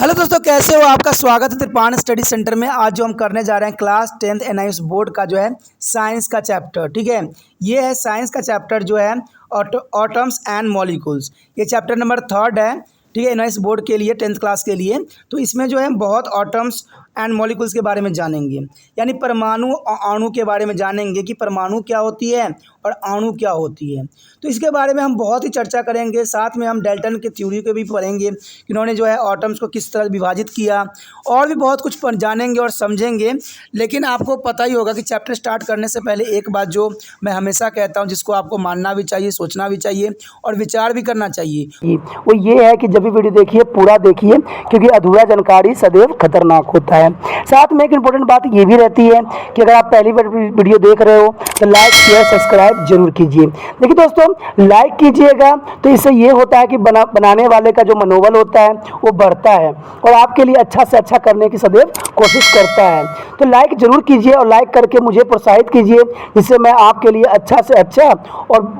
Hello दोस्तों, कैसे हो? आपका स्वागत है त्रिपाण स्टडी सेंटर में। आज जो हम करने जा रहे हैं क्लास 10th एनआईएस बोर्ड का जो है साइंस का चैप्टर। ठीक है, ये है साइंस का चैप्टर जो है ऑटम्स एंड मॉलिक्यूल्स। ये चैप्टर नंबर 3 है। ठीक है, एनआईएस बोर्ड के लिए 10th क्लास के लिए। तो इसमें जो है बहुत ऑटम्स एंड मॉलिक्यूल्स के बारे में जानेंगे, यानी परमाणु और अणु के बारे में जानेंगे कि परमाणु क्या होती है और अणु क्या होती है। तो इसके बारे में हम बहुत ही चर्चा करेंगे। साथ में हम डाल्टन के थ्योरी को भी पढ़ेंगे, इन्होंने जो है एटम्स को किस तरह विभाजित किया, और भी बहुत कुछ जानेंगे और समझेंगे। लेकिन आपको पता ही होगा कि चैप्टर स्टार्ट करने से पहले एक बात जो मैं हमेशा कहता हूं, जिसको आपको मानना भी चाहिए, सोचना भी चाहिए और विचार भी करना चाहिए, वो ये है कि जब भी वीडियो देखिए पूरा देखिए, क्योंकि अधूरा जानकारी सदैव खतरनाक होता है। साथ में एक इम्पोर्टेंट बात ये भी रहती है कि अगर आप पहली बार वीडियो देख रहे हो तो लाइक शेयर सब्सक्राइब जरूर कीजिए। देखिए दोस्तों, लाइक कीजिएगा तो इससे ये होता है कि बनाने वाले का जो मनोबल होता है वो बढ़ता है और आपके लिए अच्छा से अच्छा करने की सदैव कोशिश करता है। तो लाइक जरूर कीजिए और लाइक करके मुझे प्रोत्साहित कीजिए, जिससे मैं आपके लिए अच्छा से अच्छा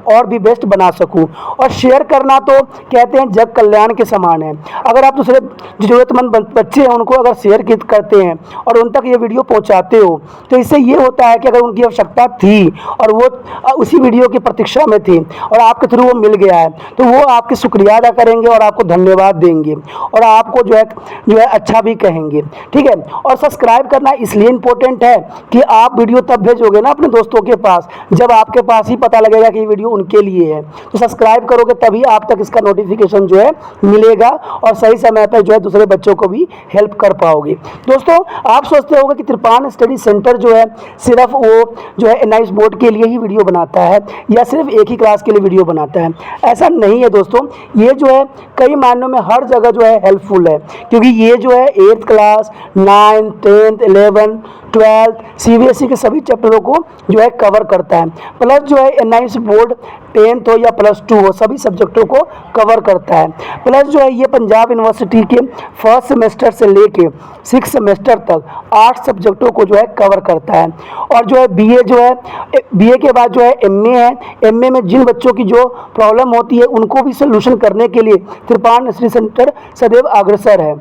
और भी बेस्ट बना सकूं। और शेयर करना तो कहते हैं जग कल्याण के समान है। अगर आप दूसरे जरूरतमंद बच्चे हैं उनको अगर शेयर करते हैं और उन तक ये वीडियो पहुंचाते हो, तो इससे ये होता है कि अगर उनकी आवश्यकता थी और वो उसी वीडियो की प्रतीक्षा में थी और आपके थ्रू वो मिल गया है, तो वो आपके शुक्रिया अदा करेंगे और आपको धन्यवाद देंगे और आपको जो है अच्छा भी कहेंगे। ठीक है, और सब्सक्राइब करना इसलिए इम्पोर्टेंट है कि आप वीडियो तब भेजोगे ना अपने दोस्तों के पास जब आपके पास ही पता लगेगा कि ये वीडियो उनके लिए है। तो सब्सक्राइब करोगे तभी आप तक इसका नोटिफिकेशन जो है मिलेगा और सही समय पर जो है दूसरे बच्चों को भी हेल्प कर पाओगे। दोस्तों, आप सोचते होंगे कि त्रिपाण स्टडी सेंटर जो है सिर्फ वो जो है एनआईएस बोर्ड के लिए ही वीडियो बनाता है या सिर्फ एक ही क्लास के लिए वीडियो बनाता है। ऐसा नहीं है दोस्तों, ये जो है कई मायनों में हर जगह जो है हेल्पफुल है, क्योंकि ये जो है 8th class 9th 10th 11th 12th CBSE के सभी चैप्टरों को जो है कवर करता है। प्लस जो है एनआईएस बोर्ड 10th हो या +2 हो, सभी सब्जेक्टों को कवर करता है। प्लस जो है ये पंजाब यूनिवर्सिटी के फर्स्ट सेमेस्टर से लेके 6th सेमेस्टर तक 8 सब्जेक्टों को जो है कवर करता है। और जो है बीए जो है बीए के बाद जो है एमए है। एमए में जिन बच्चों की जो प्रॉब्लम होती है उनको भी सोल्यूशन करने के लिए त्रिपाण स्टडी सेंटर सदैव अग्रसर है।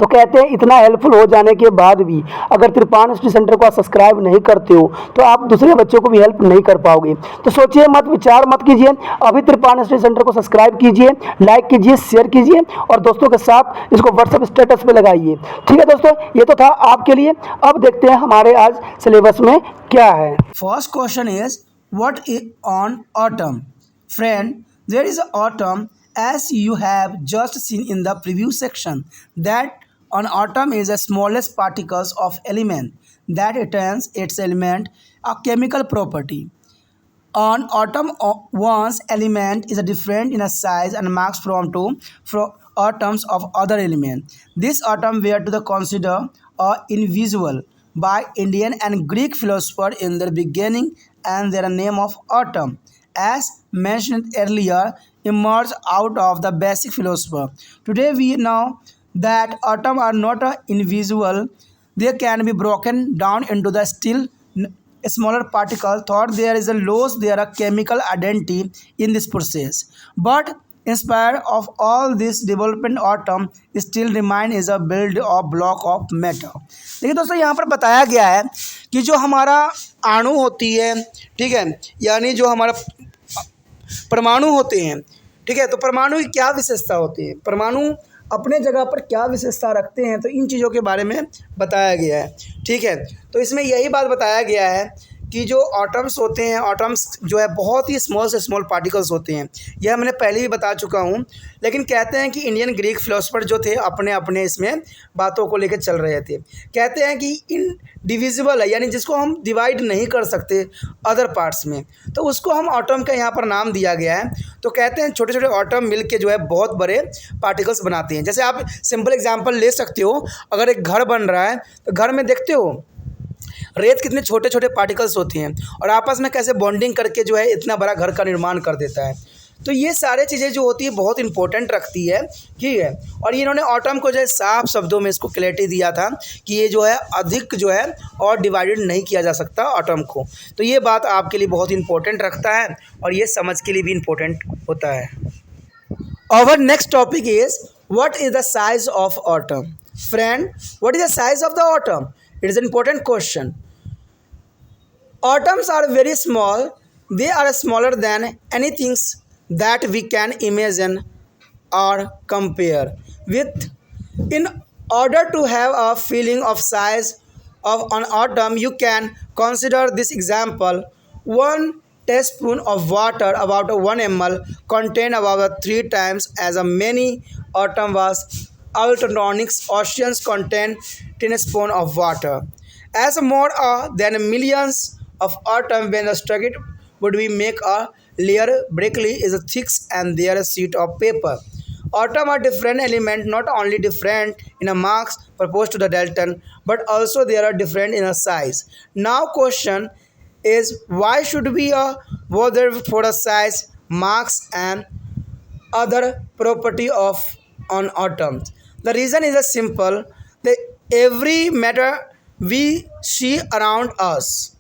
तो कहते हैं इतना हेल्पफुल हो जाने के बाद भी अगर त्रिपाण स्टडी सेंटर को आप सब्सक्राइब नहीं करते हो तो आप दूसरे बच्चों को भी हेल्प नहीं कर पाओगे। तो सोचिए मत, विचार मत कीजिए, अभी त्रिपाण स्टडी सेंटर को सब्सक्राइब कीजिए, लाइक कीजिए, शेयर कीजिए और दोस्तों के साथ इसको व्हाट्सएप स्टेटस पे लगाइए। ठीक है दोस्तों, ये तो था आपके लिए। अब देखते हैं हमारे आज सिलेबस में क्या है। First question is what is on autumn? Friend, there is autumn as you have just seen in the previous section, that an atom is the smallest particles of element that retains its element a chemical property. An atom one's element is different in a size and mass from atoms of other element. This atom were to the consider invisible by Indian and Greek philosopher in their beginning, and their name of atom, as mentioned earlier, emerged out of the basic philosopher. Today we know that atoms are not invisible. They can be broken down into the still smaller particles. Thought there is a loss their chemical identity in this process. But in spite of all this development, atom still remain is a build of block of matter. देखिए दोस्तों, यहाँ पर बताया गया है कि जो हमारा अणु होती है, ठीक है, यानी जो हमारा परमाणु होते हैं, ठीक है, तो परमाणु की क्या विशेषता होती है, परमाणु अपने जगह पर क्या विशेषता रखते हैं, तो इन चीज़ों के बारे में बताया गया है। ठीक है, तो इसमें यही बात बताया गया है कि जो एटम्स होते हैं, एटम्स जो है बहुत ही स्मॉल से स्मॉल पार्टिकल्स होते हैं। यह मैंने पहले भी बता चुका हूँ, लेकिन कहते हैं कि इंडियन ग्रीक फिलोसफर जो थे अपने अपने इसमें बातों को लेकर चल रहे थे। कहते हैं कि इनडिविजिबल है, यानी जिसको हम डिवाइड नहीं कर सकते अदर पार्ट्स में, तो उसको हम एटम का यहाँ पर नाम दिया गया है। तो कहते हैं छोटे छोटे एटम मिल के जो है बहुत बड़े पार्टिकल्स बनाते हैं। जैसे आप सिंपल एग्जाम्पल ले सकते हो, अगर एक घर बन रहा है तो घर में देखते हो रेत कितने छोटे छोटे पार्टिकल्स होती हैं और आपस में कैसे बॉन्डिंग करके जो है इतना बड़ा घर का निर्माण कर देता है। तो ये सारे चीज़ें जो होती है बहुत इंपॉर्टेंट रखती है। ठीक है, और इन्होंने एटम को जो है साफ शब्दों में इसको क्लैरिटी दिया था कि ये जो है अधिक जो है और डिवाइडेड नहीं किया जा सकता एटम को। तो ये बात आपके लिए बहुत इंपॉर्टेंट रखता है और ये समझ के लिए भी इम्पोर्टेंट होता है। Our next topic is What is the size of atom? Friend, what is the size of the atom? It is an important question. Atoms are very small. They are smaller than anything that we can imagine or compare with. In order to have a feeling of size of an atom, you can consider this example. One teaspoon of water, about 1 ml, contain about 3 times as many atom was ultrasonic oceans contain 10 spoon of water. As more than millions of atoms when struck would we make a layer breakly is thick and there a sheet of paper. Atom are different element, not only different in a marks proposed to the Dalton, but also they are different in a size. Now question is why should we bother for a size, marks and other property of on atoms? The reason is a simple. The every matter we see around us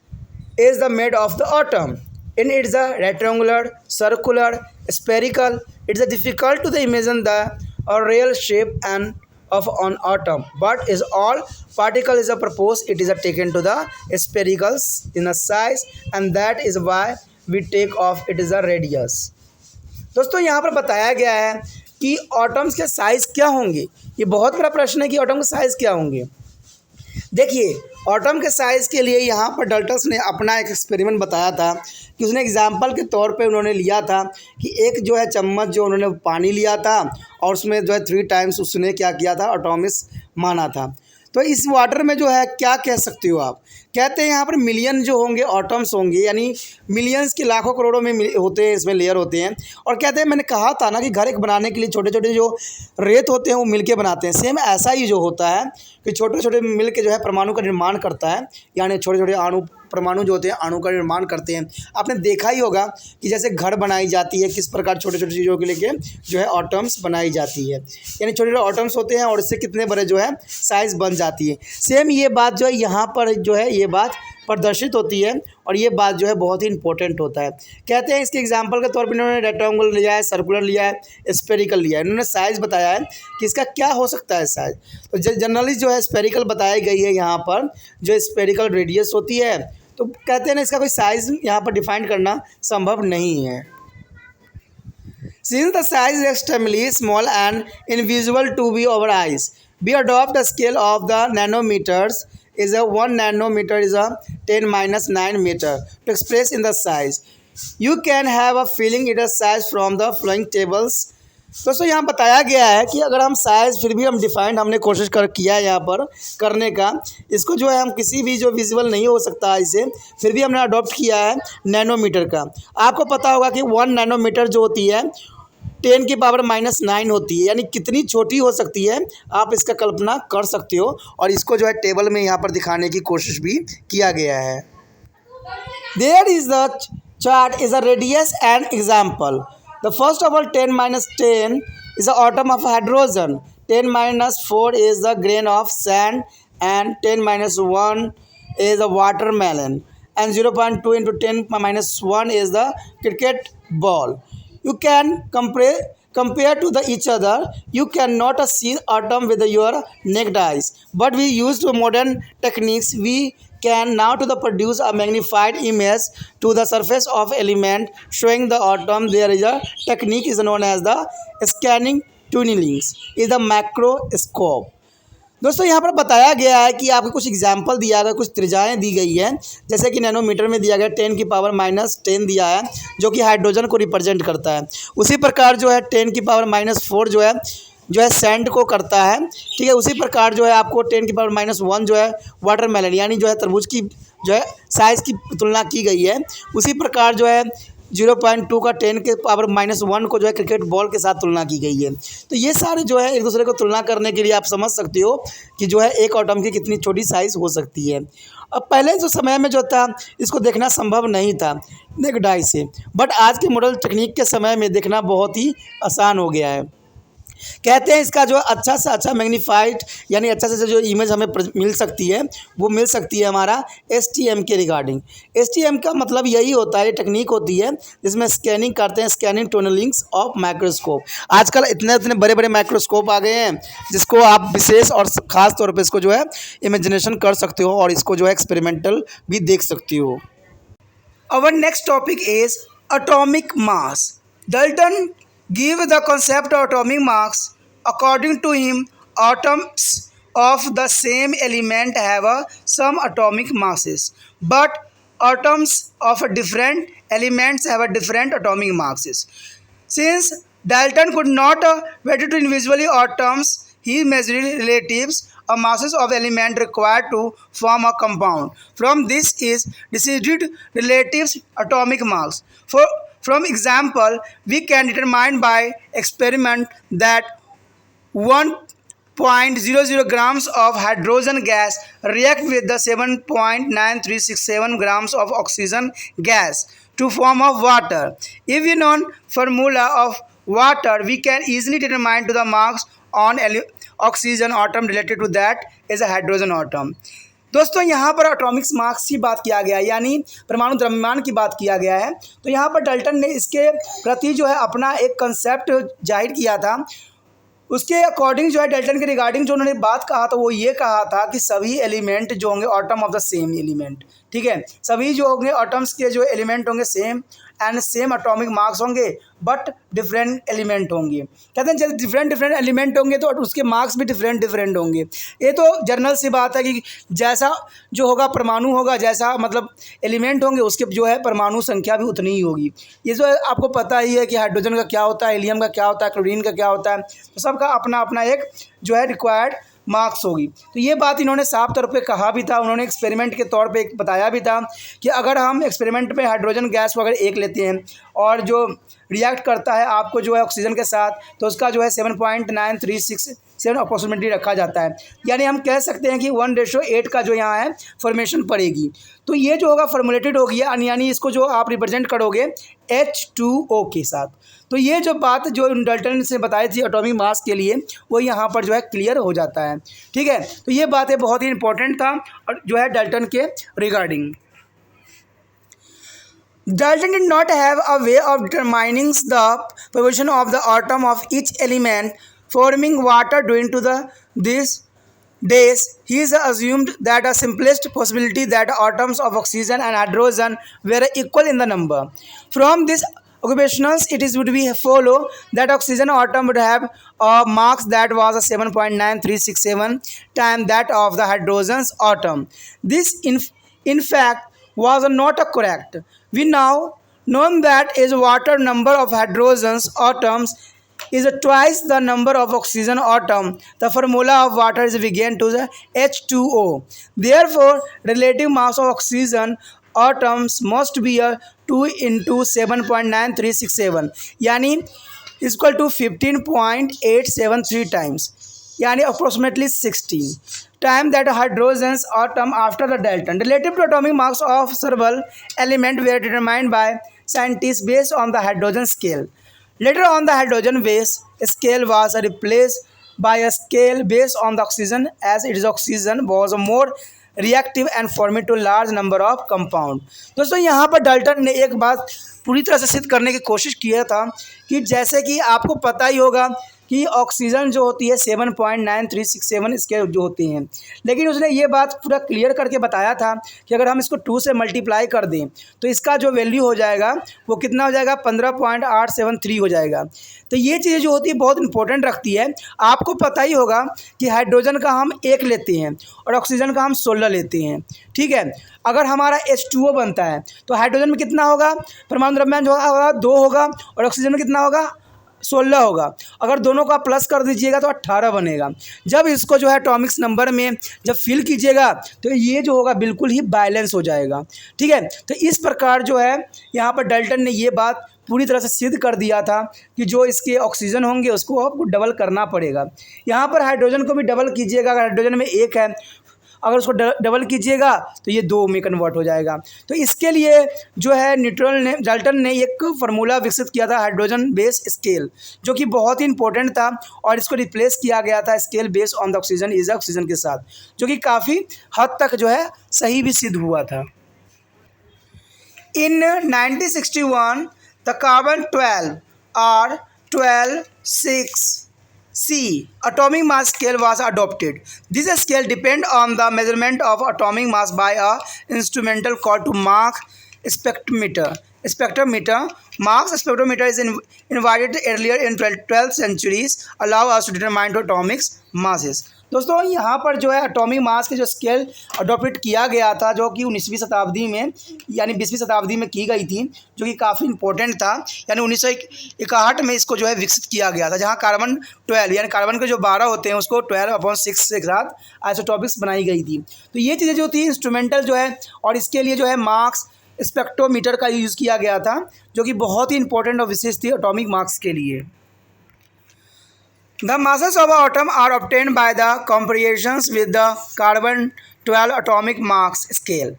is the made of the atom. In it's a rectangular, circular, spherical. It's a difficult to the imagine the real shape and of an atom. But is all particle is a proposed. It is a taken to the sphericals in a size, and that is why we take off. It is a radius. दोस्तों यहाँ पर बताया गया है कि atoms के size क्या होंगे। ये बहुत बड़ा प्रश्न है कि एटम के साइज़ क्या होंगे। देखिए एटम के साइज़ के लिए यहाँ पर डाल्टन ने अपना एक एक्सपेरिमेंट बताया था कि उसने एग्जाम्पल के तौर पे उन्होंने लिया था कि एक जो है चम्मच जो उन्होंने पानी लिया था और उसमें जो है 3 टाइम्स उसने क्या किया था, एटॉमिक्स माना था। तो इस वाटर में जो है क्या कह सकते हो आप, कहते हैं यहाँ पर मिलियन जो होंगे एटम्स होंगे, यानी मिलियंस के लाखों करोड़ों में होते हैं, इसमें लेयर होते हैं। और कहते हैं मैंने कहा था ना कि घर एक बनाने के लिए छोटे छोटे जो रेत होते हैं वो मिलके बनाते हैं। सेम ऐसा ही जो होता है कि छोटे छोटे मिल के जो है परमाणु का निर्माण करता है, यानी छोटे छोटे अणु परमाणु जो होते हैं अणु का निर्माण करते हैं। आपने देखा ही होगा कि जैसे घर बनाई जाती है किस प्रकार छोटे छोटे चीज़ों के लेके जो है एटम्स बनाई जाती है, यानी छोटे छोटे एटम्स होते हैं और इससे कितने बड़े जो है साइज़ बन जाती है। सेम ये बात जो है यहाँ पर जो है ये बात प्रदर्शित होती है और ये बात जो है बहुत ही इंपॉर्टेंट होता है। कहते हैं इसके एग्जांपल के तौर पर इन्होंने रेक्टेंगल लिया है, सर्कुलर लिया है, स्फेरिकल लिया है। इन्होंने साइज़ बताया है कि इसका क्या हो सकता है साइज़। तो जनरली जो है स्फेरिकल बताई गई है यहाँ पर, जो स्फेरिकल रेडियस होती है। तो कहते हैं ना इसका कोई साइज़ यहाँ पर डिफाइन करना संभव नहीं है। Since the size is extremely small and invisible to be our eyes, we adopt the scale of the nanometers. Is a 1 nanometer is a 10⁻⁹ meter to express in the size. You can have a feeling it is size from the following tables. दोस्तों यहाँ बताया गया है कि अगर हम size फिर भी हम डिफाइंड हमने कोशिश किया है यहाँ पर करने का, इसको जो है हम किसी भी जो विजुअल नहीं हो सकता इसे, फिर भी हमने अडॉप्ट किया है नैनोमीटर का। आपको पता होगा कि 1 नैनोमीटर जो होती है 10⁻⁹ होती है, यानी कितनी छोटी हो सकती है आप इसका कल्पना कर सकते हो। और इसको जो है टेबल में यहाँ पर दिखाने की कोशिश भी किया गया है। There is the chart is a radius and example. The first of all 10⁻⁻ is the atom of hydrogen, 10⁻4 is the grain of sand, and 10⁻1 is the watermelon, and 0.2 into 10⁻1 is the cricket ball. You can compare to each other. You cannot see atom with your naked eyes, but we used modern techniques. We can now to produce a magnified image to the surface of element showing the atom. There is a technique is known as the scanning tunneling is the macroscope. दोस्तों यहाँ पर बताया गया है कि आपको कुछ example दिया गया, कुछ त्रिज्याएँ दी गई हैं, जैसे कि नैनोमीटर में दिया गया 10⁻⁻10 दिया है जो कि हाइड्रोजन को रिप्रेजेंट करता है। उसी प्रकार जो है 10⁻⁻4 जो है सैंड को करता है, ठीक है। उसी प्रकार जो है आपको 10⁻⁻1 जो है वाटरमेलन यानी जो है तरबूज की जो है साइज़ की तुलना की गई है। उसी प्रकार जो है 0.2 का 10⁻⁻1 को जो है क्रिकेट बॉल के साथ तुलना की गई है। तो ये सारे जो है एक दूसरे को तुलना करने के लिए आप समझ सकते हो कि जो है एक एटम की कितनी छोटी साइज़ हो सकती है। अब पहले जो समय में जो था इसको देखना संभव नहीं था नेकेड आई से, बट आज के मॉडर्न टेक्निक के समय में देखना बहुत ही आसान हो गया है। कहते हैं इसका जो अच्छा से अच्छा मैग्नीफाइड यानी अच्छा से जो इमेज हमें मिल सकती है वो मिल सकती है हमारा STM के रिगार्डिंग। STM का मतलब यही होता है, टेक्निक होती है जिसमें स्कैनिंग करते हैं, स्कैनिंग टनलिंग्स ऑफ माइक्रोस्कोप। आजकल इतने इतने बड़े बड़े माइक्रोस्कोप आ गए हैं जिसको आप विशेष और ख़ास तौर पर इसको जो है इमेजिनेशन कर सकते हो और इसको जो है एक्सपेरिमेंटल भी देख सकती हो। Our next topic is atomic mass. Dalton gave the concept of atomic mass. According to him, atoms of the same element have some atomic masses, but atoms of different elements have different atomic masses. Since Dalton could not value to individually atoms, he measured relatives masses of the element required to form a compound. From this is decided relatives atomic mass. From example, we can determine by experiment that 1.00 grams of hydrogen gas react with the 7.9367 grams of oxygen gas to form of water. If we know formula of water, we can easily determine to the mass on oxygen atom related to that is a hydrogen atom. दोस्तों यहाँ पर atomic mass की बात किया गया है, यानी परमाणु द्रव्यमान की बात किया गया है। तो यहाँ पर डाल्टन ने इसके प्रति जो है अपना एक कंसेप्ट जाहिर किया था। उसके अकॉर्डिंग जो है डाल्टन के रिगार्डिंग जो उन्होंने बात कहा था वो ये कहा था कि सभी एलिमेंट जो होंगे atom of the same element, ठीक है, सभी जो होंगे आटम्स के जो एलिमेंट होंगे same and same atomic mass होंगे बट डिफरेंट एलिमेंट होंगे। कहते हैं जब डिफरेंट एलिमेंट होंगे तो उसके मार्क्स भी डिफरेंट होंगे। ये तो जनरल सी बात है कि जैसा जो होगा परमाणु होगा, जैसा मतलब एलिमेंट होंगे उसके जो है परमाणु संख्या भी उतनी ही होगी। ये जो है आपको पता ही है कि हाइड्रोजन का क्या होता है, हीलियम का क्या होता है, क्लोरीन का क्या होता है, तो सबका अपना अपना एक जो है रिक्वायर्ड मार्क्स होगी। तो ये बात इन्होंने साफ तौर पे कहा भी था, उन्होंने एक्सपेरिमेंट के तौर पे बताया भी था कि अगर हम एक्सपेरिमेंट में हाइड्रोजन गैस वगैरह एक लेते हैं और जो रिएक्ट करता है आपको जो है ऑक्सीजन के साथ, तो उसका जो है 7.9367 अप्रोक्सीमेटली रखा जाता है। यानी हम कह सकते हैं कि 1:8 का जो यहाँ है फॉर्मेशन पड़ेगी। तो ये जो होगा फॉर्मुलेटेड होगी, यानी इसको जो आप रिप्रेजेंट करोगे H2O के साथ। तो ये जो बात जो डाल्टन से बताई थी एटॉमिक मास के लिए वो यहाँ पर जो है क्लियर हो जाता है, ठीक है। तो ये बातें बहुत ही इंपॉर्टेंट था और जो है डाल्टन के regarding. Dalton did not have a way of determining the position of the atom of each element forming water during these days. He assumed that the simplest possibility that atoms of oxygen and hydrogen were equal in the number. From this occupations, it would be follow that oxygen atom would have a mass that was 7.9367 times that of the hydrogen's atom. This in fact was not correct. We now know that is water number of hydrogen's atoms is twice the number of oxygen atom. The formula of water is began to the H2O. Therefore, relative mass of oxygen atoms must be a 2 into 7.9367 यानी equal to 15.873 times, यानी approximately 16 time that hydrogen's atom after the Dalton. Relative to atomic mass of several elements were determined by scientists based on the hydrogen scale. Later on, the hydrogen base scale was replaced by a scale based on the oxygen, as its oxygen was more reactive and forming to large number of compound. दोस्तों यहाँ पर Dalton ने एक बात पूरी तरह से सिद्ध करने की कोशिश किया था कि जैसे कि आपको पता ही होगा कि ऑक्सीजन जो होती है 7.9367 इसके जो होती हैं, लेकिन उसने ये बात पूरा क्लियर करके बताया था कि अगर हम इसको 2 से मल्टीप्लाई कर दें तो इसका जो वैल्यू हो जाएगा वो कितना हो जाएगा 15.873 हो जाएगा। तो ये चीज़ें जो होती है बहुत इंपॉर्टेंट रखती है। आपको पता ही होगा कि हाइड्रोजन का हम 1 लेते हैं और ऑक्सीजन का हम 16 लेते हैं, ठीक है। अगर हमारा H2O बनता है तो हाइड्रोजन में कितना होगा, परमाणु द्रव्यमान जो होगा 2 होगा और ऑक्सीजन में कितना होगा 16 होगा। अगर दोनों का प्लस कर दीजिएगा तो 18 बनेगा। जब इसको जो है एटॉमिक्स नंबर में जब फिल कीजिएगा तो ये जो होगा बिल्कुल ही बैलेंस हो जाएगा, ठीक है। तो इस प्रकार जो है यहाँ पर डाल्टन ने ये बात पूरी तरह से सिद्ध कर दिया था कि जो इसके ऑक्सीजन होंगे उसको आपको डबल करना पड़ेगा। यहाँ पर हाइड्रोजन को भी डबल कीजिएगा। अगर हाइड्रोजन में 1 है अगर उसको डबल कीजिएगा तो ये 2 में कन्वर्ट हो जाएगा। तो इसके लिए जो है डाल्टन ने एक फार्मूला विकसित किया था हाइड्रोजन बेस स्केल, जो कि बहुत ही इंपॉर्टेंट था और इसको रिप्लेस किया गया था scale based on the oxygen is oxygen के साथ, जो कि काफ़ी हद तक जो है सही भी सिद्ध हुआ था। In 1961, the carbon 12 or 12-6C atomic mass scale was adopted. This scale depends on the measurement of atomic mass by a instrumental called to Mach spectrometer. Mach spectrometer is invented earlier in 12th centuries, allow us to determine atomic masses. दोस्तों यहाँ पर जो है atomic mass के जो scale adopt किया गया था, जो कि 19वीं शताब्दी में यानी 20वीं शताब्दी में की गई थी, जो कि काफ़ी इंपॉर्टेंट था। यानी 1961 में इसको जो है विकसित किया गया था, जहाँ कार्बन 12 यानी कार्बन के जो 12 होते हैं उसको 12/6 के साथ आइसोटॉपिक्स बनाई गई थी। तो ये चीज़ें जो थी इंस्ट्रूमेंटल जो है, और इसके लिए जो है मार्क्स स्पेक्ट्रोमीटर का यूज़ किया गया था, जो कि बहुत ही इंपॉर्टेंट और विशेष थी एटॉमिक मार्क्स के लिए। The masses of an atom are obtained by the comparisons with the carbon 12 atomic mass scale.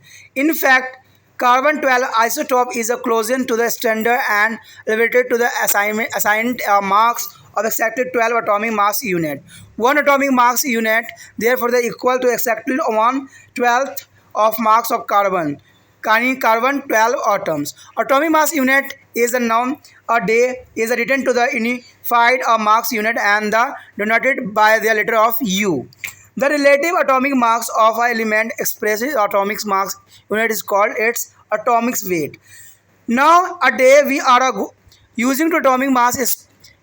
In fact, carbon 12 isotope is closest to the standard and related to the assigned marks of exactly 12 atomic mass unit. One atomic mass unit, therefore, is equal to exactly 1/12 of mass of carbon. Carbon 12 atoms. Atomic mass unit is a noun. A day is written to the unified mass unit and denoted by the letter of U. The relative atomic mass of an element expresses atomic mass unit is called its atomic weight. Now a day we are using to atomic mass is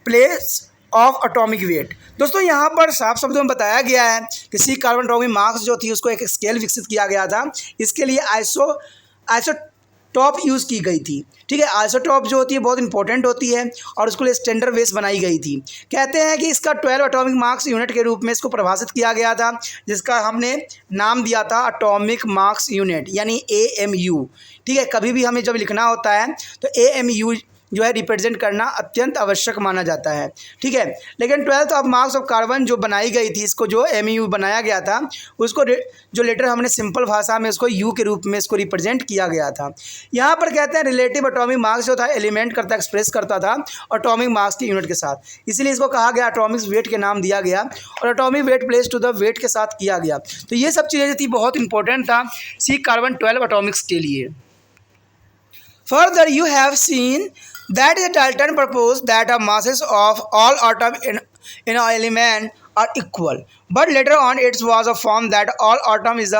place of atomic weight. दोस्तों यहाँ पर साफ शब्दों में बताया गया है कि सी कार्बन एटॉमिक मास जो थी उसको एक स्केल विकसित किया गया था। इसके लिए आइसोटॉप यूज़ की गई थी। ठीक है, आइसोटॉप जो होती है बहुत इंपॉर्टेंट होती है और उसको लिए स्टैंडर्ड बेस बनाई गई थी। कहते हैं कि इसका 12 एटॉमिक मास यूनिट के रूप में इसको परिभाषित किया गया था, जिसका हमने नाम दिया था एटॉमिक मास यूनिट यानी AMU। ठीक है, कभी भी हमें जब लिखना होता है तो AMU जो है रिप्रेजेंट करना अत्यंत आवश्यक माना जाता है। ठीक है, लेकिन 12th of marks of carbon जो बनाई गई थी, इसको जो MU बनाया गया था, उसको जो लेटर हमने सिंपल भाषा में उसको U के रूप में इसको रिप्रेजेंट किया गया था। यहाँ पर कहते हैं रिलेटिव एटॉमिक मार्क्स जो था एलिमेंट करता एक्सप्रेस करता था एटॉमिक मार्क्स की यूनिट के साथ, इसलिए इसको कहा गया एटॉमिक वेट के नाम दिया गया और atomic weight place to the weight के साथ किया गया। तो ये सब चीज़ें थी बहुत इंपॉर्टेंट था सी कार्बन 12 एटॉमिक्स के लिए। Further, you have seen that Dalton proposed that the masses of all atoms in an element are equal, but later on it was found that all atoms is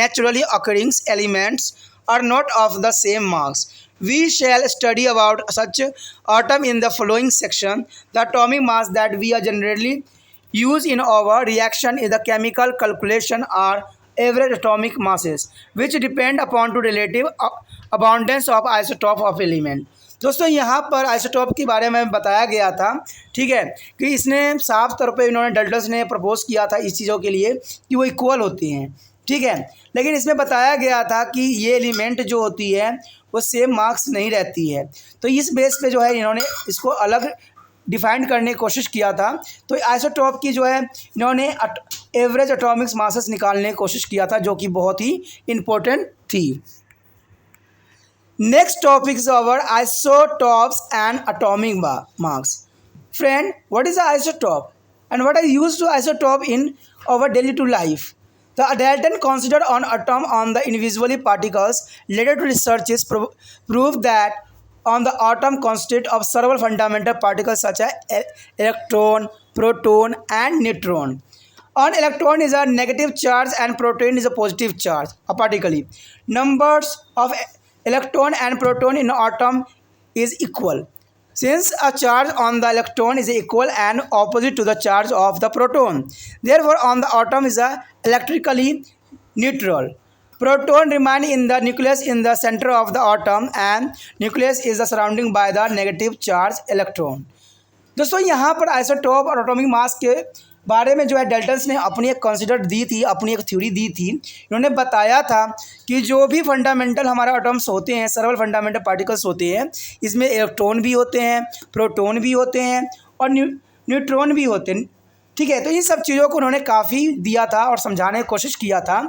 naturally occurring elements are not of the same mass. We shall study about such atom in the following section. The atomic mass that we are generally use in our reaction in the chemical calculation are average atomic masses, which depend upon to relative abundance of isotope of element. दोस्तों यहाँ पर isotope के बारे में बताया गया था। ठीक है, कि इसने साफ तौर पे इन्होंने डल्टन ने प्रपोज किया था इस चीज़ों के लिए कि वो इक्वल होती हैं। ठीक है, लेकिन इसमें बताया गया था कि ये एलिमेंट जो होती है वो सेम मार्क्स नहीं रहती है। तो इस बेस पे जो है इन्होंने इसको अलग डिफाइन करने की कोशिश किया था। तो आइसोटॉप की जो है इन्होंने एवरेज एटॉमिक मासेस निकालने की कोशिश किया था, जो कि बहुत ही इम्पोर्टेंट थी। Next topic is our isotopes and atomic mass. Friend, what is the isotope and what are used to isotope in our daily to life? The Dalton considered an atom on the individual particles. Later researches proved that on the atom consist of several fundamental particles such as electron, proton, and neutron. An electron is a negative charge and proton is a positive charge. Particularly, numbers of electron and proton in atom is equal, since a charge on the electron is equal and opposite to the charge of the proton. Therefore, on the atom is electrically neutral. Proton remain in the nucleus in the center of the atom and nucleus is surrounded by the negative charge electron. दोस्तों यहाँ पर isotope और atomic mass के बारे में जो है डल्टन्स ने अपनी एक कंसिडर दी थी, अपनी एक थ्योरी दी थी। इन्होंने बताया था कि जो भी फंडामेंटल हमारा एटम्स होते हैं, सर्वल फंडामेंटल पार्टिकल्स होते हैं, इसमें इलेक्ट्रॉन भी होते हैं, प्रोटॉन भी होते हैं और न्यूट्रॉन भी होते हैं। ठीक है, तो इन सब चीज़ों को उन्होंने काफ़ी दिया था और समझाने की कोशिश किया था।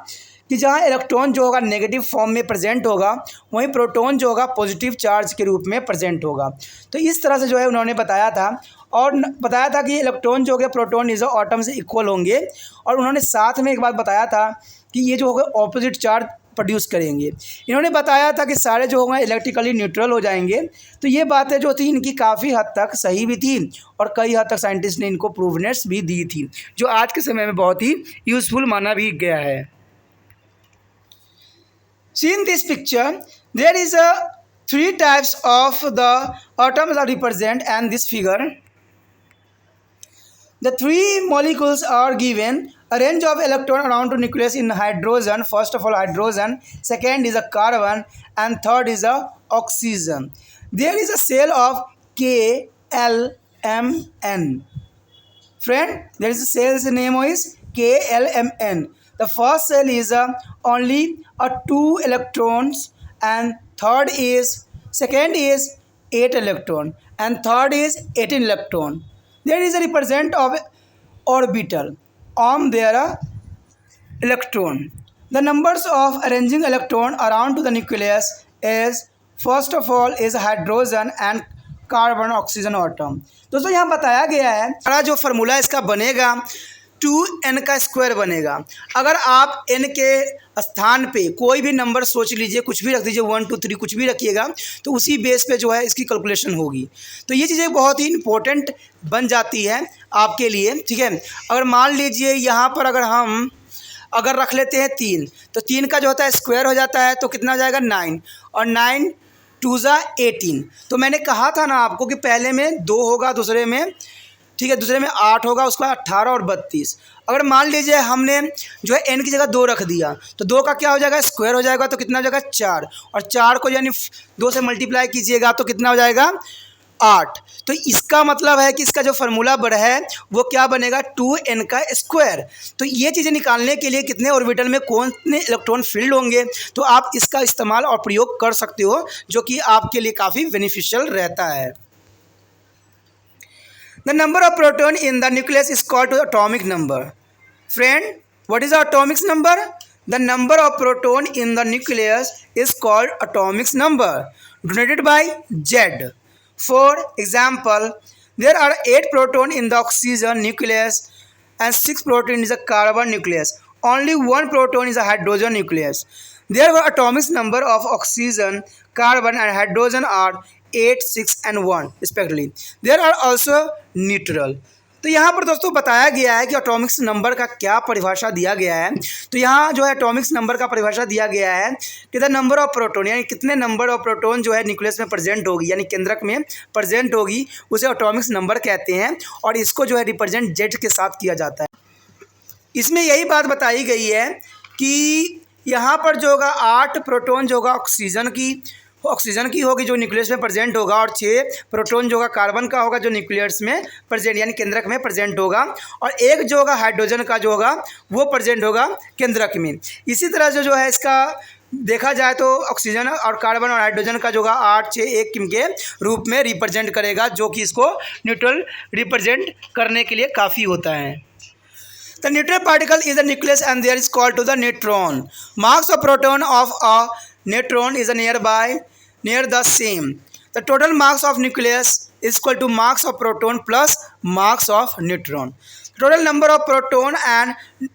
कि जहाँ इलेक्ट्रॉन जो होगा नेगेटिव फॉर्म में प्रेजेंट होगा, वहीं प्रोटॉन जो होगा पॉजिटिव चार्ज के रूप में प्रेजेंट होगा। तो इस तरह से जो है उन्होंने बताया था, और बताया था कि इलेक्ट्रॉन जो होगा प्रोटॉन इज एटम से इक्वल होंगे, और उन्होंने साथ में एक बात बताया था कि ये जो होगा ऑपोजिट चार्ज प्रोड्यूस करेंगे। इन्होंने बताया था कि सारे जो होंगे इलेक्ट्रिकली न्यूट्रल हो जाएंगे। तो ये बातें जो थी इनकी काफ़ी हद तक सही भी थी, और कई हद तक साइंटिस्ट ने इनको प्रूवनेस भी दी थी, जो आज के समय में बहुत ही यूज़फुल माना भी गया है। See in this picture, there is a 3 types of the atoms are represent, and this figure. The 3 molecules are given a range of electron around to nucleus in hydrogen. First of all, hydrogen. Second is a carbon, and third is a oxygen. There is a cell of KLMN. Friend, there is a cell's name is KLMN. The first cell is only 2 electrons, and second is 8 electron, and third is 18 electron. There is a represent of orbital on their electron. The numbers of arranging electron around to the nucleus is first of all is hydrogen and carbon oxygen atom. दोस्तों यहाँ बताया गया है हमारा जो formula इसका बनेगा 2n का स्क्वायर बनेगा। अगर आप n के स्थान पे कोई भी नंबर सोच लीजिए, कुछ भी रख दीजिए, 1 2 3 कुछ भी रखिएगा, तो उसी बेस पे जो है इसकी कैलकुलेशन होगी। तो ये चीज़ें बहुत ही इंपॉर्टेंट बन जाती है आपके लिए, ठीक है। अगर मान लीजिए यहाँ पर अगर रख लेते हैं 3, तो 3 का जो होता है स्क्वायर हो जाता है, तो कितना हो जाएगा 9, और 9 2 ज़ा 18। तो मैंने कहा था ना आपको कि पहले में 2 होगा, दूसरे में, ठीक है, दूसरे में 8 होगा, उसका 18 और 32। अगर मान लीजिए हमने जो है n की जगह 2 रख दिया, तो 2 का क्या हो जाएगा स्क्वायर हो जाएगा, तो कितना हो जाएगा 4, और 4 को यानी 2 से मल्टीप्लाई कीजिएगा तो कितना हो जाएगा 8। तो इसका मतलब है कि इसका जो फार्मूला है वो क्या बनेगा 2n का स्क्वायर। तो ये चीज़ें निकालने के लिए कितने ऑर्बिटल में कौन से इलेक्ट्रॉन फील्ड होंगे, तो आप इसका इस्तेमाल और प्रयोग कर सकते हो, जो कि आपके लिए काफ़ी बेनिफिशियल रहता है। The number of proton in the nucleus is called to atomic number. Friend, what is the atomic number? The number of proton in the nucleus is called atomic number, denoted by Z. For example, there are 8 proton in the oxygen nucleus and 6 proton in the carbon nucleus. Only 1 proton is a hydrogen nucleus. Therefore, atomic number of oxygen, carbon and hydrogen are 8, 6 and 1 respectively. There are also neutral. तो यहाँ पर दोस्तों बताया गया है कि Atomics number का क्या परिभाषा दिया गया है। तो यहाँ जो है एटॉमिक्स नंबर का परिभाषा दिया गया है कि द नंबर ऑफ प्रोटॉन, यानी कितने नंबर ऑफ प्रोटॉन जो है न्यूक्लियस में प्रेजेंट होगी, यानी केंद्रक में प्रेजेंट होगी, उसे एटॉमिक्स नंबर कहते हैं, और इसको जो है रिप्रेजेंट जेड के साथ किया जाता है। इसमें यही बात बताई गई है कि यहाँ पर जो होगा 8 प्रोटॉन जो होगा ऑक्सीजन की होगी जो न्यूक्लियस में प्रेजेंट होगा, और 6 प्रोटॉन जो होगा कार्बन का होगा जो न्यूक्लियस में प्रेजेंट यानी केंद्रक में प्रेजेंट होगा, और 1 जो होगा हाइड्रोजन का जो होगा वो प्रेजेंट होगा केंद्रक में। इसी तरह से जो है इसका देखा जाए तो ऑक्सीजन और कार्बन और हाइड्रोजन का जो होगा 8 6 1 के रूप में रिप्रेजेंट करेगा, जो कि इसको न्यूट्रल रिप्रेजेंट करने के लिए काफ़ी होता है। The neutral particle is the nucleus and there is called to the neutron. Mass of proton of a neutron is near the same. The total mass of nucleus is equal to mass of proton plus mass of neutron. Total number of proton and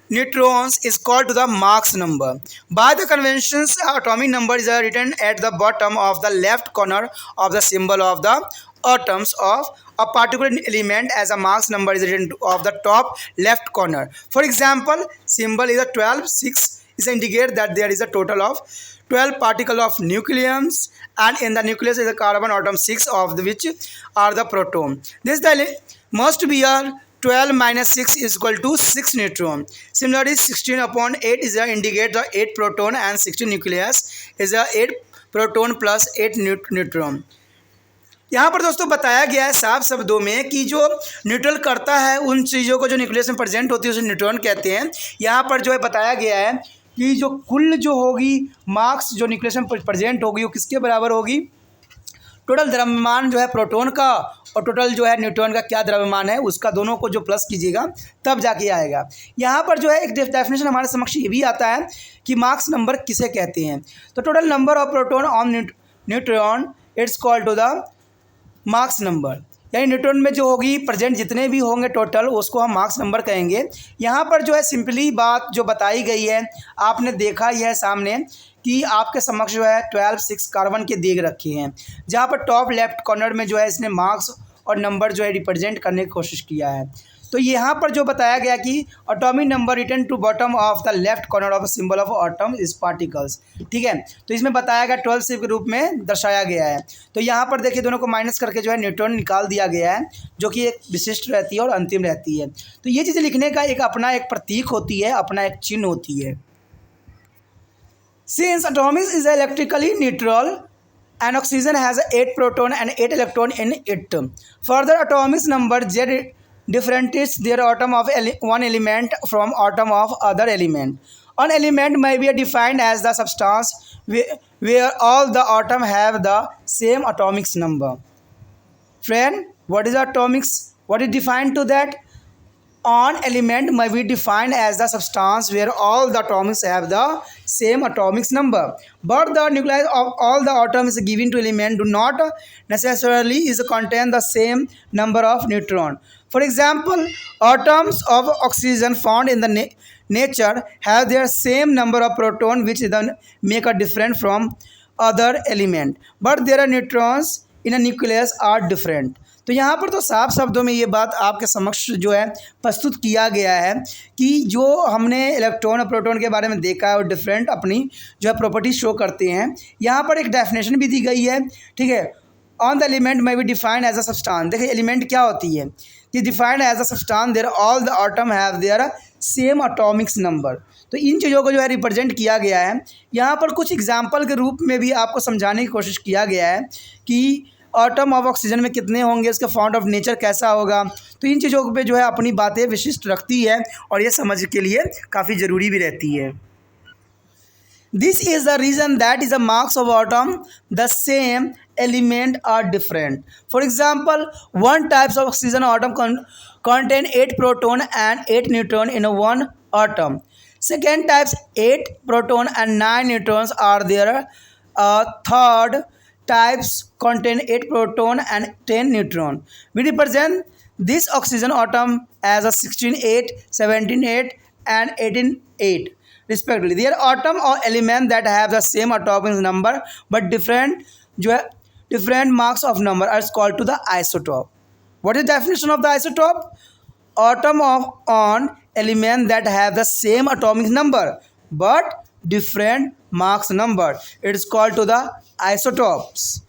neutrons is called to the Mach number. By the conventions, atomic number is written at the bottom of the left corner of the symbol of the atoms of a particular element, as a Mach number is written of the top left corner. For example, symbol is a 12. 6 is indicate that there is a total of 12 particles of nucleons, and in the nucleus is a carbon atom, 6 of which are the proton. This must be a 12 minus 6 is equal to 6 neutron. Similarly, 16 upon 8 is indicate the 8 proton, and 16 nucleus is a 8 proton plus 8 neutron. यहाँ पर दोस्तों बताया गया है साफ शब्दों में कि जो न्यूट्रल करता है उन चीज़ों को जो न्यूक्लियस में प्रेजेंट होती है उसे न्यूट्रॉन कहते हैं। यहाँ पर जो है बताया गया है कि जो कुल जो होगी मार्क्स जो न्यूक्लियस में प्रेजेंट होगी वो किसके बराबर होगी, टोटल द्रव्यमान जो है प्रोटॉन का और टोटल जो है न्यूट्रॉन का क्या द्रव्यमान है, उसका दोनों को जो प्लस कीजिएगा तब जाके आएगा। यहाँ पर जो है एक डेफिनेशन हमारे समक्ष ये भी आता है कि मार्क्स नंबर किसे कहते हैं। तो total number of proton and neutron it's called to the mass number, यानी न्यूट्रॉन में जो होगी प्रेजेंट जितने भी होंगे टोटल उसको हम मार्क्स नंबर कहेंगे। यहाँ पर जो है सिंपली बात जो बताई गई है, आपने देखा ही है सामने कि आपके समक्ष जो है 12 6 कार्बन के देख रखे हैं, जहाँ पर टॉप लेफ्ट कॉर्नर में जो है इसने मार्क्स और नंबर जो है रिप्रेजेंट करने की कोशिश किया है। तो यहाँ पर जो बताया गया कि atomic number written to bottom of the left corner of symbol of atom is particles, ठीक है। तो इसमें बताया गया 12 से के रूप में दर्शाया गया है। तो यहाँ पर देखिए दोनों को माइनस करके जो है न्यूट्रॉन निकाल दिया गया है, जो कि एक विशिष्ट रहती है और अंतिम रहती है। तो ये चीज़ें लिखने का एक अपना एक प्रतीक होती है, अपना एक चिन्ह होती है। Since atomic is electrically neutral and oxygen has 8 proton and 8 electron in it. Further, atomic number Z differentiates their atom of one element from atom of other element. An element may be defined as the substance where all the atom have the same atomic number. Friend, what is atomics? What is defined to that? An element may be defined as the substance where all the atoms have the same atomic number, but the nuclei of all the atoms given to element do not necessarily contain the same number of neutron. For example, atoms of oxygen found in the nature have their same number of proton, which then make a different from other element, but their neutrons in a nucleus are different. तो यहाँ पर तो साफ शब्दों में ये बात आपके समक्ष जो है प्रस्तुत किया गया है कि जो हमने इलेक्ट्रॉन और प्रोटॉन के बारे में देखा है और डिफरेंट अपनी जो है प्रॉपर्टी शो करते हैं। यहाँ पर एक डेफिनेशन भी दी गई है, ठीक है। ऑन द एलिमेंट में be defined as a substance. देखिए एलिमेंट क्या होती है कि defined as a substance there all the atom have their same atomic number. तो इन चीज़ों को जो है रिप्रेजेंट किया गया है। यहाँ पर कुछ एग्जाम्पल के रूप में भी आपको समझाने की कोशिश किया गया है कि एटम ऑफ ऑक्सीजन में कितने होंगे, इसका फाउंड ऑफ नेचर कैसा होगा। तो इन चीज़ों पे जो है अपनी बातें विशिष्ट रखती है और ये समझ के लिए काफ़ी ज़रूरी भी रहती है। This is the reason that is the mass of atom the same element are different. For example, one types of oxygen atom contain 8 proton and 8 neutron in one atom. Second types 8 proton and 9 neutrons are there. Third types contain 8 proton and 10 neutron. We represent this oxygen atom as a 16-8, 17-8 and 18-8 respectively. They are atom or element that have the same atomic number but different marks of number are called to the isotope. What is the definition of the isotope? Atom of an element that have the same atomic number but different Mach's number. It is called to the isotopes.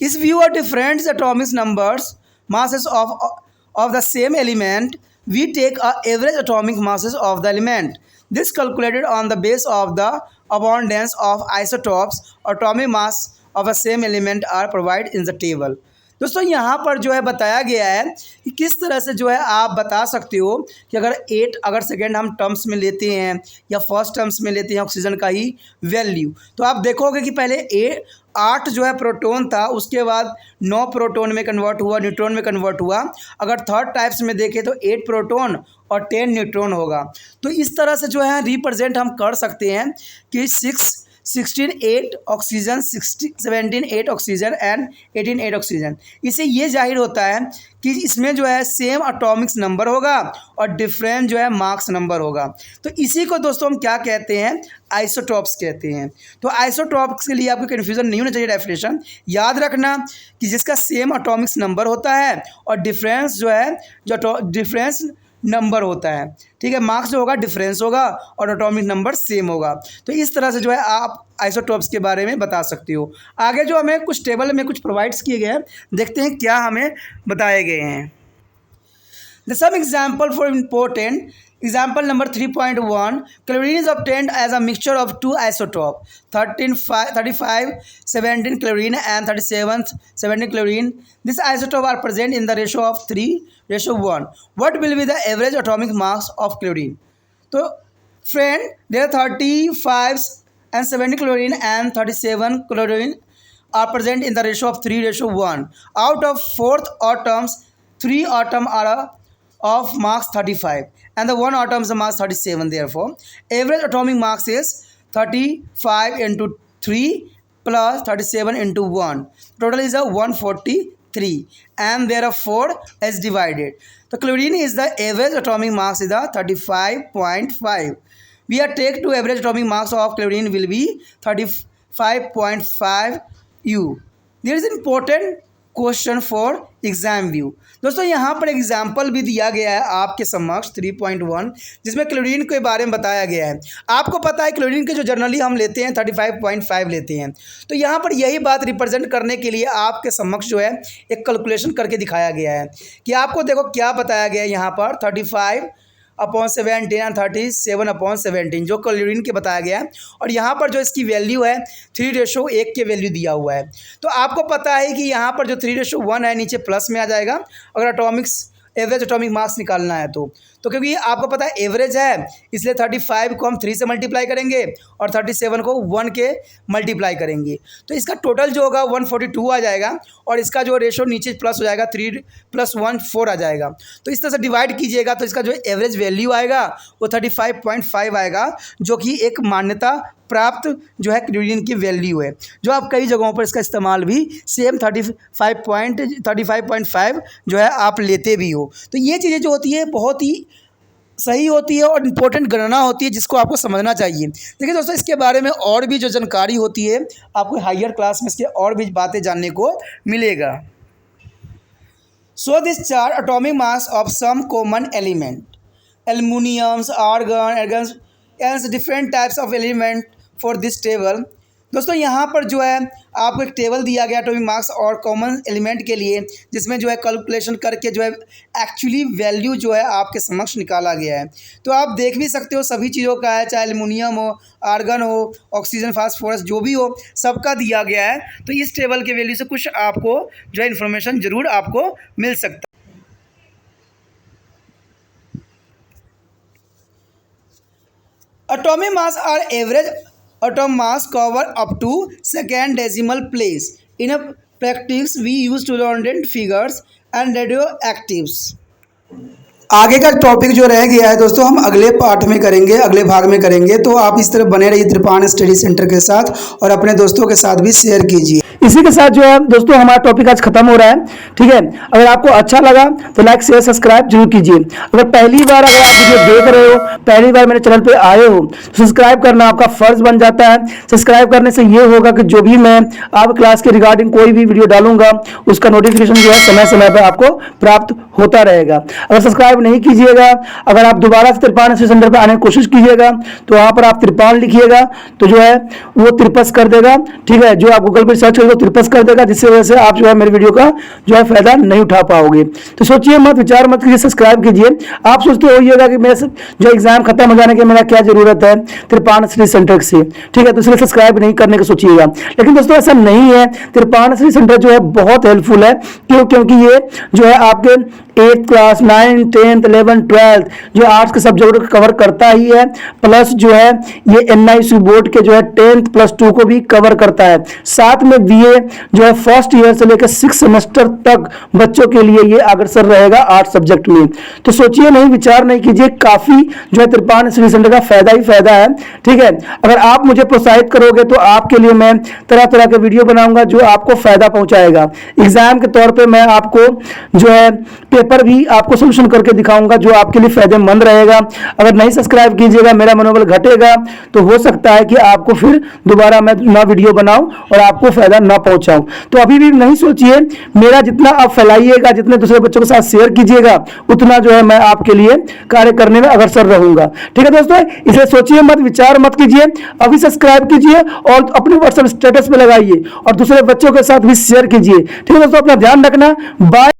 If we have different atomic numbers, masses of the same element, we take a average atomic masses of the element. This calculated on the base of the abundance of isotopes. Atomic mass of the same element are provided in the table. दोस्तों यहाँ पर जो है बताया गया है कि किस तरह से जो है आप बता सकते हो कि अगर सेकेंड हम टर्म्स में लेते हैं या फर्स्ट टर्म्स में लेते हैं ऑक्सीजन का ही वैल्यू, तो आप देखोगे कि पहले 8 जो है प्रोटॉन था, उसके बाद 9 प्रोटॉन में कन्वर्ट हुआ, न्यूट्रॉन में कन्वर्ट हुआ। अगर थर्ड टाइप्स में देखें तो 8 प्रोटॉन और 10 न्यूट्रॉन होगा। तो इस तरह से जो है रिप्रेजेंट हम कर सकते हैं कि 16-8 ऑक्सीजन, 17-8 ऑक्सीजन एंड 18-8 ऑक्सीजन। इससे ये जाहिर होता है कि इसमें जो है सेम एटॉमिक नंबर होगा और डिफरेंट जो है मार्क्स नंबर होगा। तो इसी को दोस्तों हम क्या कहते हैं? आइसोटॉप्स कहते हैं। तो आइसोटॉप्स के लिए आपको कन्फ्यूजन नहीं होना चाहिए। डेफिनेशन याद रखना कि जिसका सेम एटॉमिक नंबर होता है और डिफरेंस जो है जो डिफरेंस नंबर होता है, ठीक है। मार्क्स जो होगा डिफरेंस होगा और एटॉमिक नंबर सेम होगा। तो इस तरह से जो है आप आइसोटॉप्स के बारे में बता सकते हो। आगे जो हमें कुछ टेबल में कुछ प्रोवाइड्स किए गए हैं, देखते हैं क्या हमें बताए गए हैं। The some example for important example number 3.1, chlorine is obtained as a mixture of two isotopes 35 17 chlorine and 37 17 chlorine. These isotopes are present in the ratio of 3:1. What will be the average atomic mass of chlorine? So friend, there are 35 and 70 chlorine and 37 chlorine are present in the ratio of 3:1. Out of 4th atoms, 3 atoms are of mass 35 and the 1 atom is a mass 37. Therefore, average atomic mass is 35 into 3 plus 37 into 1. Total is a 143 and therefore is divided. So chlorine is the average atomic mass is the 35.5. We are take to average atomic mass of chlorine will be 35.5 U. There is an important question for exam view. दोस्तों यहाँ पर example भी दिया गया है आपके समक्ष 3.1 जिसमें क्लोरीन के बारे में बताया गया है। आपको पता है क्लोरीन के जो जनरली हम लेते हैं 35.5 लेते हैं, तो यहाँ पर यही बात रिप्रेजेंट करने के लिए आपके समक्ष जो है एक कैलकुलेशन करके दिखाया गया है कि आपको देखो क्या बताया गया है यहाँ पर 35/17 एंड 37/17 जो क्लोरीन के बताया गया है और यहाँ पर जो इसकी वैल्यू है 3:1 के वैल्यू दिया हुआ है। तो आपको पता है कि यहाँ पर जो 3:1 है नीचे प्लस में आ जाएगा अगर एवरेज एटॉमिक मास निकालना है तो क्योंकि आपको पता है एवरेज है इसलिए 35 को हम 3 से मल्टीप्लाई करेंगे और 37 को 1 के मल्टीप्लाई करेंगे तो इसका टोटल जो होगा 142 आ जाएगा और इसका जो रेशो नीचे प्लस हो जाएगा 3 + 1 4 आ जाएगा। तो इस तरह से डिवाइड कीजिएगा तो इसका जो एवरेज वैल्यू आएगा वो 35.5 आएगा जो कि एक मान्यता प्राप्त जो है क्लोरीन की वैल्यू है, जो आप कई जगहों पर इसका इस्तेमाल भी सेम 35.5 जो है आप लेते भी हो। तो ये चीज़ें जो होती है बहुत ही सही होती है और इम्पोर्टेंट गणना होती है जिसको आपको समझना चाहिए। देखिए दोस्तों इसके बारे में और भी जो जानकारी होती है आपको हायर क्लास में इसके और भी बातें जानने को मिलेगा। So this chart atomic mass of some common element aluminiums argon and different types of element for this table. दोस्तों यहाँ पर जो है आपको एक टेबल दिया गया एटॉमिक मास और कॉमन एलिमेंट के लिए जिसमें जो है कैलकुलेशन करके जो है एक्चुअली वैल्यू जो है आपके समक्ष निकाला गया है। तो आप देख भी सकते हो सभी चीज़ों का है, चाहे एल्युमिनियम हो, आर्गन हो, ऑक्सीजन, फास्फोरस जो भी हो सबका दिया गया है। तो इस टेबल के वैल्यू से कुछ आपको जो है इन्फॉर्मेशन ज़रूर आपको मिल सकता है। Atomic mass or average atom mass cover up to second decimal place. In a practice, we use to represent figures and radioactives. आगे का टॉपिक जो रह गया है दोस्तों हम अगले पार्ट में करेंगे, अगले भाग में करेंगे। तो आप इस तरह बने रहिए त्रिपाण स्टडी सेंटर के साथ और अपने दोस्तों के साथ भी शेयर कीजिए। इसी के साथ जो है दोस्तों हमारा टॉपिक आज खत्म हो रहा है, ठीक है। अगर आपको अच्छा लगा तो लाइक शेयर सब्सक्राइब जरूर कीजिए। अगर पहली बार अगर आप वीडियो देख रहे हो, पहली बार मेरे चैनल पे आए हो तो सब्सक्राइब करना आपका फर्ज बन जाता है। सब्सक्राइब करने से ये होगा कि जो भी मैं आप क्लास के रिगार्डिंग कोई भी वीडियो डालूंगा उसका नोटिफिकेशन जो है समय समय पर आपको प्राप्त होता रहेगा। अगर सब्सक्राइब नहीं कीजिएगा, अगर आप दोबारा से त्रिपाण स्टडी सेंटर पर आने की कोशिश कीजिएगा तो वहां पर आप त्रिपाण लिखिएगा तो जो है वो त्रिपस कर देगा, ठीक है। जो आप गूगल पर सर्च करेंगे त्रिपस कर देगा, जिससे वजह से आप जो है मेरे वीडियो का जो है फायदा नहीं उठा पाओगे। तो सोचिए मत, विचार मत कीजिए, सब्सक्राइब कीजिए। आप सोचते होइएगा कि मेरे जो एग्जाम खत्म हो जाने के मेरा क्या जरूरत है त्रिपाण स्टडी सेंटर से, ठीक है, तो इसलिए सब्सक्राइब नहीं करने का सोचिएगा। लेकिन दोस्तों ऐसा नहीं है, त्रिपाण स्टडी सेंटर जो है बहुत हेल्पफुल है। क्योंकि ये जो है आपके 8th class 9th 10th 11th 12th जो आर्ट्स के सब्जेक्ट को कवर करता ही है, प्लस जो है ये NIC बोर्ड के जो है 10th +2 को भी कवर करता है। साथ में BA जो है फर्स्ट ईयर से लेकर 6 सेमेस्टर तक बच्चों के लिए ये अग्रसर रहेगा आर्ट्स सब्जेक्ट में। तो सोचिए नहीं, विचार नहीं कीजिए, काफी जो है त्रिपाण स्टडी सेंटर का फायदा ही फायदा है, ठीक है। अगर आप मुझे प्रोत्साहित करोगे तो आपके लिए मैं तरह तरह के वीडियो बनाऊंगा जो आपको फायदा पहुंचाएगा। एग्जाम के तौर पर मैं आपको जो है पेपर भी आपको सोल्यूशन करके दिखाऊंगा जो आपके लिए फायदेमंद रहेगा। अगर नहीं सब्सक्राइब कीजिएगा, मेरा मनोबल घटेगा, तो हो सकता है कि आपको फिर दोबारा मैं नया वीडियो बनाऊं और आपको फायदा ना पहुंचाऊं। तो अभी भी नहीं सोचिए, मेरा जितना आप फैलाइएगा, जितने दूसरे बच्चों के साथ शेयर कीजिएगा उतना जो है मैं आपके लिए कार्य करने में अग्रसर रहूंगा, ठीक है दोस्तों। इसलिए सोचिए मत, विचार मत कीजिए, अभी सब्सक्राइब कीजिए और अपने व्हाट्सएप स्टेटस पे लगाइए और दूसरे बच्चों के साथ भी शेयर कीजिए, ठीक है दोस्तों। अपना ध्यान रखना, बाय।